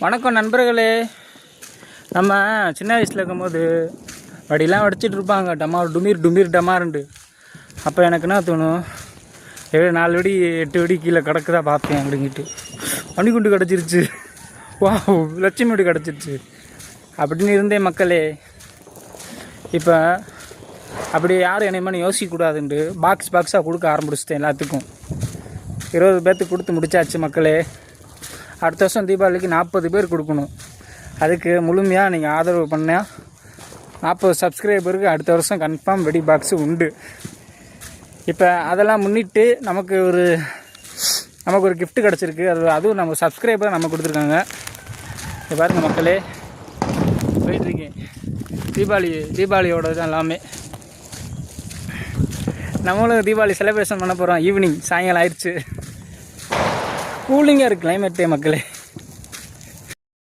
வணக்கம் நண்பர்களே. நம்ம சின்ன வயசில் இருக்கும்போது வடிலாம் வடிச்சிட்டு இருப்பாங்க, டமார் டுமீர் டுமீர் டமாருண்டு. அப்போ எனக்கு என்ன தோணும், 4 வெடி 8 வெடி கீழே கிடக்குதா பார்ப்பேன் அப்படிங்கிட்டு. மணிக்குண்டு கிடச்சிருச்சு, வா லட்சுமி வெடி கிடச்சிருச்சு அப்படின்னு இருந்தேன் மக்களே. இப்போ அப்படி யாரும் என்னை மாதிரி யோசிக்கக்கூடாதுன்ட்டு பாக்ஸாக கொடுக்க ஆரம்பிச்சிட்டேன். எல்லாத்துக்கும் 20 பேர்த்துக்கு கொடுத்து முடிச்சாச்சு மக்களே. அடுத்த வருஷம் தீபாவளிக்கு 40 பேர் கொடுக்கணும். அதுக்கு முழுமையாக நீங்கள் ஆதரவு பண்ணால் 40 சப்ஸ்கிரைபருக்கு அடுத்த வருஷம் கன்ஃபார்ம் வெடி பாக்ஸு உண்டு. இப்போ அதெல்லாம் முன்னிட்டு நமக்கு ஒரு கிஃப்ட்டு கிடச்சிருக்கு. அதுவும் நம்ம சப்ஸ்கிரைபர் நம்ம கொடுத்துருக்காங்க. இப்போ பாருங்கள் மக்களே, போயிட்டுருக்கேன். தீபாவளியோட தான் எல்லாமே. நம்மளும் தீபாவளி செலிப்ரேஷன் பண்ண போகிறோம். ஈவினிங் சாயங்காலம் ஆயிடுச்சு. கூலிங்காக இருக்குது கிளைமேட்டே மக்களே.